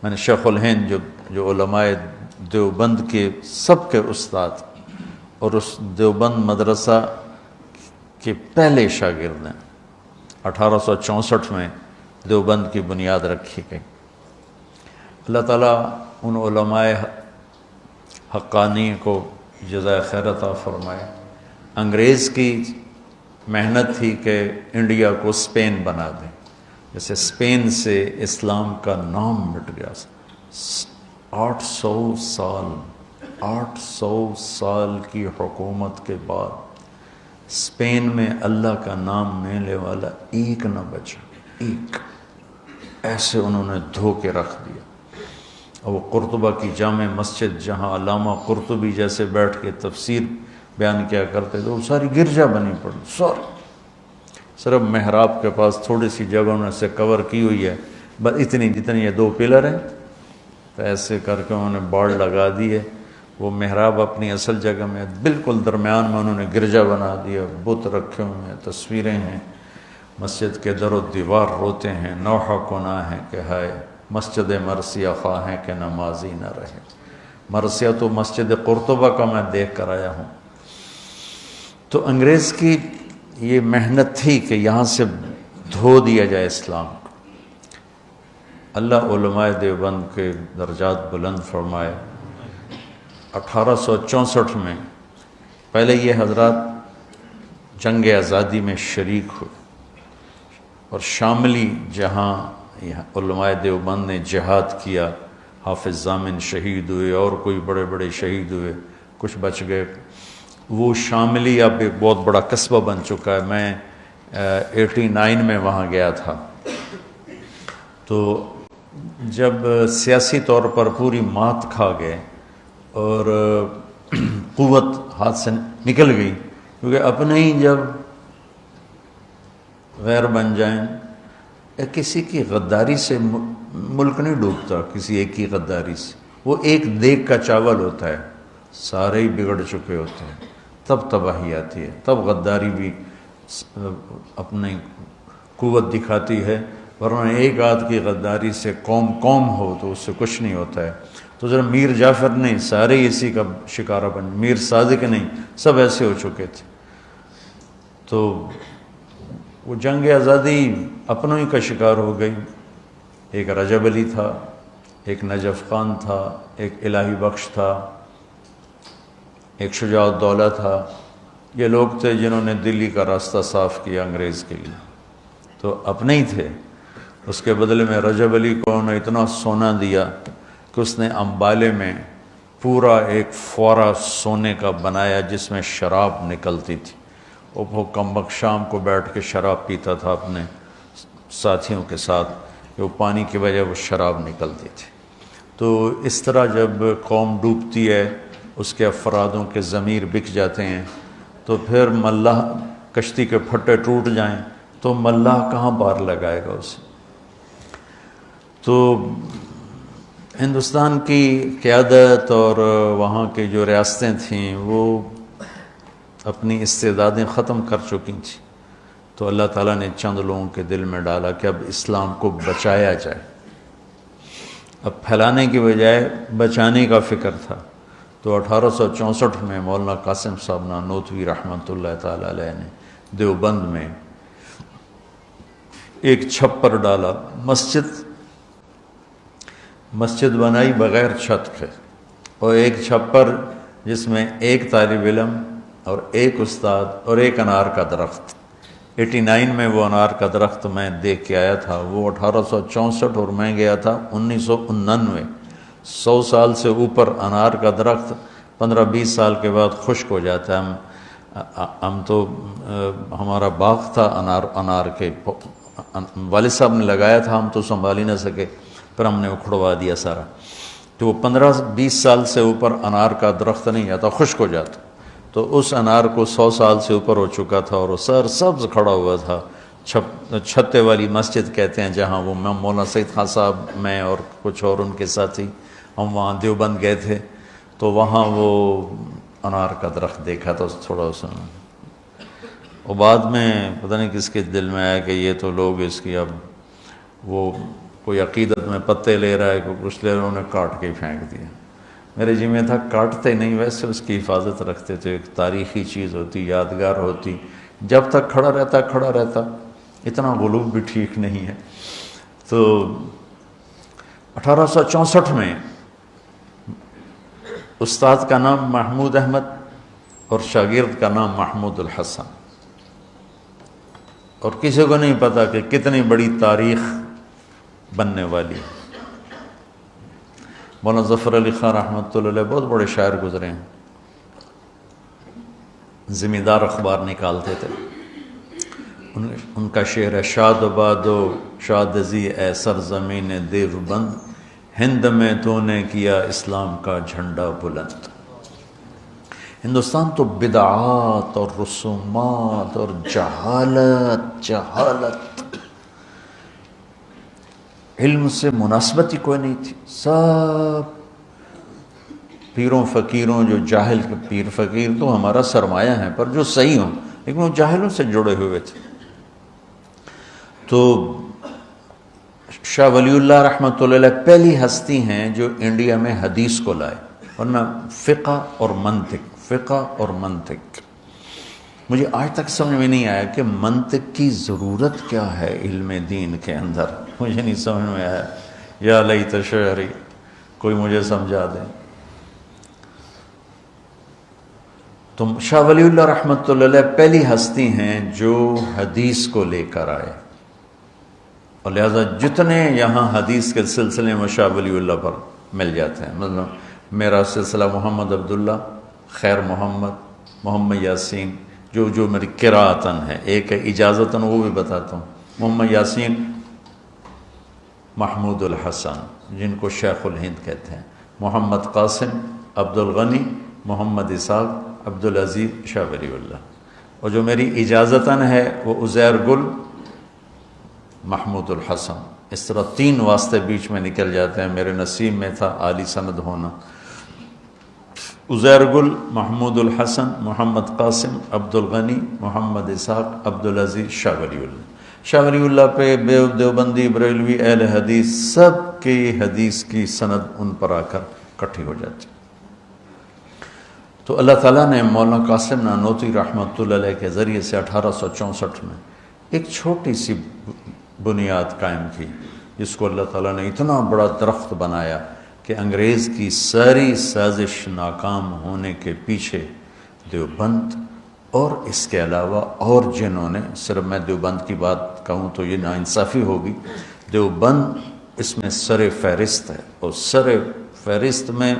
میں نے شیخ الہند جو علماء دیوبند کے سب کے استاد اور اس دیوبند مدرسہ کے پہلے شاگرد ہیں، 1864 میں دیوبند کی بنیاد رکھی گئی۔ اللہ تعالیٰ ان علماء حقانی کو جزائے خیر عطا فرمائے۔ انگریز کی محنت تھی کہ انڈیا کو اسپین بنا دیں، جیسے اسپین سے اسلام کا نام مٹ گیا۔ 800 سال کی حکومت کے بعد اسپین میں اللہ کا نام لینے والا ایک نہ بچا، ایک۔ ایسے انہوں نے دھو کے رکھ دیا۔ اور وہ قرطبہ کی جامع مسجد جہاں علامہ قرطبی جیسے بیٹھ کے تفسیر بیان کیا کرتے تھے، وہ ساری گرجا بنی پڑی، ساری صرف محراب کے پاس تھوڑی سی جگہ انہوں نے سے کور کی ہوئی ہے، بس اتنی جتنی یہ 2 پلر ہیں، تو ایسے کر کے انہوں نے باڑ لگا دی ہے۔ وہ محراب اپنی اصل جگہ میں بالکل درمیان میں انہوں نے گرجا بنا دیا، بت رکھے ہوئے ہیں، تصویریں ہیں، مسجد کے در و دیوار روتے ہیں، نوحہ گناہ ہے کہ ہائے مسجد مرثیہ خواہیں کہ نمازی نہ رہے۔ مرثیہ تو مسجد قرطبہ کا میں دیکھ کر آیا ہوں۔ تو انگریز کی یہ محنت تھی کہ یہاں سے دھو دیا جائے اسلام کو۔ اللہ علماء دیوبند کے درجات بلند فرمائے۔ 1864 میں پہلے یہ حضرات جنگ آزادی میں شریک ہوئے، اور شاملی جہاں علماء دیوبند نے جہاد کیا، حافظ ضامن شہید ہوئے اور کوئی بڑے بڑے شہید ہوئے، کچھ بچ گئے۔ وہ شاملی اب ایک بہت بڑا قصبہ بن چکا ہے۔ میں 89 میں وہاں گیا تھا، تو جب سیاسی طور پر پوری مات کھا گئے اور قوت ہاتھ سے نکل گئی، کیونکہ اپنے ہی جب غیر بن جائیں، کسی کی غداری سے ملک نہیں ڈوبتا، کسی ایک کی غداری سے۔ وہ ایک دیگ کا چاول ہوتا ہے، سارے ہی بگڑ چکے ہوتے ہیں، تب تباہی آتی ہے، تب غداری بھی اپنی قوت دکھاتی ہے، ورنہ ایک آدھ کی غداری سے قوم ہو تو اس سے کچھ نہیں ہوتا ہے۔ تو ذرا میر جعفر نہیں، سارے ہی اسی کا شکارہ بن، میر صادق نہیں، سب ایسے ہو چکے تھے۔ تو وہ جنگ آزادی اپنوں ہی کا شکار ہو گئی۔ ایک رجب علی تھا، ایک نجف خان تھا، ایک الہی بخش تھا، ایک شجاع الدولہ تھا۔ یہ لوگ تھے جنہوں نے دلی کا راستہ صاف کیا انگریز کے لیے، تو اپنے ہی تھے۔ اس کے بدلے میں رجب علی کو انہوں نے اتنا سونا دیا کہ اس نے امبالے میں پورا ایک فوارہ سونے کا بنایا جس میں شراب نکلتی تھی۔ وہ کمبخت شام کو بیٹھ کے شراب پیتا تھا اپنے ساتھیوں کے ساتھ، کہ وہ پانی کی وجہ وہ شراب نکلتی تھی۔ تو اس طرح جب قوم ڈوبتی ہے، اس کے افرادوں کے ضمیر بک جاتے ہیں، تو پھر ملاح کشتی کے پھٹے ٹوٹ جائیں تو ملاح کہاں پار لگائے گا اسے؟ تو ہندوستان کی قیادت اور وہاں کی جو ریاستیں تھیں وہ اپنی استعدادیں ختم کر چکی تھیں، تو اللہ تعالیٰ نے چند لوگوں کے دل میں ڈالا کہ اب اسلام کو بچایا جائے۔ اب پھیلانے کی بجائے بچانے کا فکر تھا۔ تو 1864 میں مولانا قاسم صاحب نانوتوی رحمۃ اللہ تعالیٰ علیہ نے دیوبند میں ایک چھپر ڈالا، مسجد بنائی بغیر چھت کے، اور ایک چھپر جس میں ایک طالب علم اور ایک استاد اور ایک انار کا درخت۔ 89 میں وہ انار کا درخت میں دیکھ کے آیا تھا، وہ 1864 اور میں گیا تھا 1999۔ 100 سال سے اوپر انار کا درخت 15-20 سال کے بعد خشک ہو جاتا ہے۔ ہم تو ہمارا باغ تھا انار کے، والد صاحب نے لگایا تھا، ہم تو سنبھال ہی نہ سکے، پھر ہم نے اکھڑوا دیا سارا۔ تو وہ 15-20 سال سے اوپر انار کا درخت نہیں جاتا، خشک ہو جاتا۔ تو اس انار کو 100 سال سے اوپر ہو چکا تھا اور وہ سبز کھڑا ہوا تھا۔ چھتے والی مسجد کہتے ہیں جہاں، وہ مولانا سید خان صاحب، میں اور کچھ اور ان کے ساتھی، ہم وہاں دیوبند گئے تھے، تو وہاں وہ انار کا درخت دیکھا تھا تھوڑا سا۔ اور بعد میں پتہ نہیں کس کے دل میں آیا کہ یہ تو لوگ اس کی اب وہ کوئی عقیدت میں پتے لے رہا ہے، کوئی کچھ لے رہا ہے، انہیں کاٹ کے ہی پھینک دیا۔ میرے جی میں تھا کاٹتے نہیں، ویسے اس کی حفاظت رکھتے تھے، ایک تاریخی چیز ہوتی، یادگار ہوتی، جب تک کھڑا رہتا، اتنا غلوب بھی ٹھیک نہیں ہے۔ تو 1864 میں استاد کا نام محمود احمد اور شاگرد کا نام محمود الحسن، اور کسی کو نہیں پتا کہ کتنی بڑی تاریخ بننے والی ہے۔ مولانا ظفر علی خان رحمۃ اللہ علیہ بہت بڑے شاعر گزرے ہیں، زمیندار اخبار نکالتے تھے، ان کا شعر ہے: شاد بادو شادزی اے سرزمین دیوبند، ہند میں تو نے کیا اسلام کا جھنڈا بلند۔ ہندوستان تو بدعات اور رسومات اور جہالت علم سے مناسبت ہی کوئی نہیں تھی، سب پیروں فقیروں، جو جاہل پیر فقیر تو ہمارا سرمایہ ہیں پر جو صحیح ہوں، لیکن وہ جاہلوں سے جڑے ہوئے تھے۔ تو شاہ ولی اللہ رحمۃ اللہ علیہ پہلی ہستی ہیں جو انڈیا میں حدیث کو لائے، ورنہ فقہ اور منطق مجھے آج تک سمجھ میں نہیں آیا کہ منطق کی ضرورت کیا ہے علم دین کے اندر، مجھے نہیں سمجھ میں آیا۔ یا لیت شعری، کوئی مجھے سمجھا دے۔ تو شاہ ولی اللہ رحمۃ اللہ علیہ پہلی ہستی ہیں جو حدیث کو لے کر آئے، اور لہذا جتنے یہاں حدیث کے سلسلے میں شاہ ولی اللہ پر مل جاتے ہیں، مطلب میرا سلسلہ محمد عبداللہ، خیر محمد یاسین، جو میری قراءتاً ہے، ایک ہے اجازتاً، وہ بھی بتاتا ہوں۔ محمد یاسین، محمود الحسن جن کو شیخ الہند کہتے ہیں، محمد قاسم، عبد الغنی، محمد اسحاق، عبد العزیز، شاہ ولی اللہ۔ اور جو میری اجازتاً ہے وہ عزیر گل، محمود الحسن۔ اس طرح 3 واسطے بیچ میں نکل جاتے ہیں، میرے نصیب میں تھا عالی سند ہونا۔ عزیر گل، محمود الحسن، محمد قاسم، عبد الغنی، محمد اسحاق، عبد العزیز، شاہ ولی اللہ۔ شاہ ولی اللہ پہ دیوبندی، بریلوی، اہل حدیث سب کی حدیث کی سند ان پر آ کر اکٹھی ہو جاتی۔ تو اللہ تعالیٰ نے مولانا قاسم نانوتوی رحمۃ اللہ علیہ کے ذریعے سے 1864 میں ایک چھوٹی سی بنیاد قائم کی، جس کو اللہ تعالیٰ نے اتنا بڑا درخت بنایا کہ انگریز کی ساری سازش ناکام ہونے کے پیچھے دیوبند اور اس کے علاوہ اور جنہوں نے، صرف میں دیوبند کی بات کہوں تو یہ ناانصافی ہوگی، دیوبند اس میں سر فہرست ہے، اور سر فہرست میں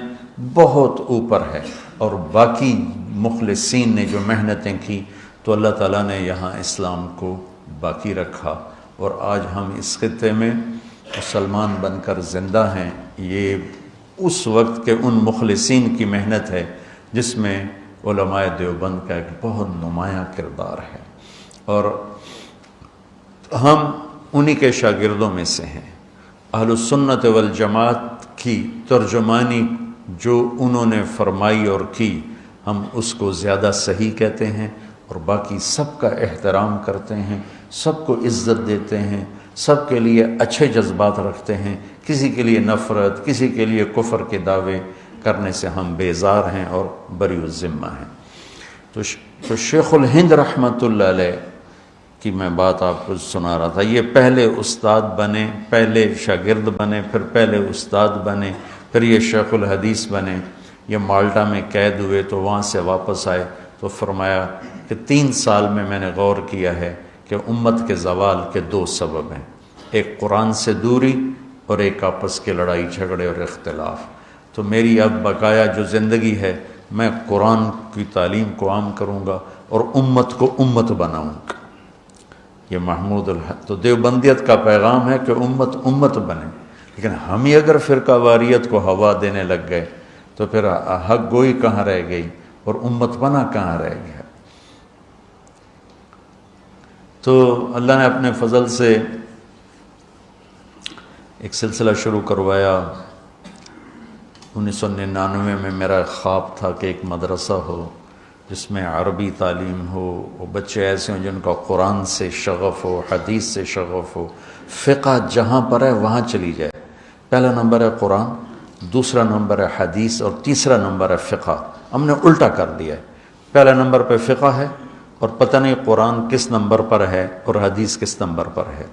بہت اوپر ہے، اور باقی مخلصین نے جو محنتیں کی تو اللہ تعالیٰ نے یہاں اسلام کو باقی رکھا، اور آج ہم اس خطے میں مسلمان بن کر زندہ ہیں۔ یہ اس وقت کے ان مخلصین کی محنت ہے جس میں علماء دیوبند کا ایک بہت نمایاں کردار ہے، اور ہم انہی کے شاگردوں میں سے ہیں۔ اہل السنت والجماعت کی ترجمانی جو انہوں نے فرمائی اور کی، ہم اس کو زیادہ صحیح کہتے ہیں، اور باقی سب کا احترام کرتے ہیں، سب کو عزت دیتے ہیں، سب کے لیے اچھے جذبات رکھتے ہیں، کسی کے لیے نفرت، کسی کے لیے کفر کے دعوے کرنے سے ہم بیزار ہیں اور بری الذمہ ہیں۔ تو شیخ الہند رحمۃ اللہ علیہ کی میں بات آپ کو سنا رہا تھا، یہ پہلے استاد بنے، پہلے شاگرد بنے، پھر پہلے استاد بنے، پھر یہ شیخ الحدیث بنے۔ یہ مالٹا میں قید ہوئے تو وہاں سے واپس آئے تو فرمایا کہ 3 سال میں میں نے غور کیا ہے کہ امت کے زوال کے 2 سبب ہیں، ایک قرآن سے دوری اور ایک آپس کے لڑائی جھگڑے اور اختلاف۔ تو میری اب بقایا جو زندگی ہے، میں قرآن کی تعلیم کو عام کروں گا اور امت کو امت بناؤں گا۔ یہ محمود تو دیوبندیت کا پیغام ہے کہ امت امت بنے، لیکن ہم ہی اگر فرقہ واریت کو ہوا دینے لگ گئے تو پھر حق گوئی کہاں رہ گئی اور امت بنا کہاں رہ گیا۔ تو اللہ نے اپنے فضل سے ایک سلسلہ شروع کروایا۔ 1999 میں میرا خواب تھا کہ ایک مدرسہ ہو، جس میں عربی تعلیم ہو، وہ بچے ایسے ہوں جن کا قرآن سے شغف ہو، حدیث سے شغف ہو، فقہ جہاں پر ہے وہاں چلی جائے۔ پہلا نمبر ہے قرآن، دوسرا نمبر ہے حدیث، اور تیسرا نمبر ہے فقہ۔ ہم نے الٹا کر دیا ہے، پہلا نمبر پہ فقہ ہے اور پتہ نہیں قرآن کس نمبر پر ہے اور حدیث کس نمبر پر ہے۔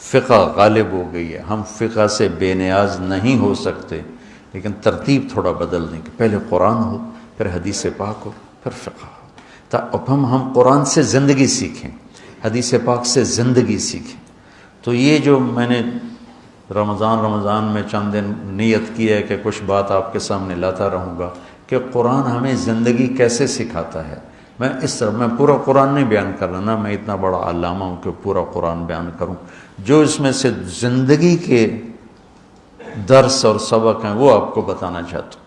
فقہ غالب ہو گئی ہے، ہم فقہ سے بے نیاز نہیں ہو سکتے، لیکن ترتیب تھوڑا بدل دیں کہ پہلے قرآن ہو، پھر حدیث پاک ہو، پھر فقہ ہو، اب ہم قرآن سے زندگی سیکھیں، حدیث پاک سے زندگی سیکھیں۔ تو یہ جو میں نے رمضان میں چند دن نیت کی ہے کہ کچھ بات آپ کے سامنے لاتا رہوں گا کہ قرآن ہمیں زندگی کیسے سکھاتا ہے۔ میں پورا قرآن نہیں بیان کر رہا نا، میں اتنا بڑا علامہ ہوں کہ پورا قرآن بیان کروں، جو اس میں سے زندگی کے درس اور سبق ہیں وہ آپ کو بتانا چاہتا ہوں۔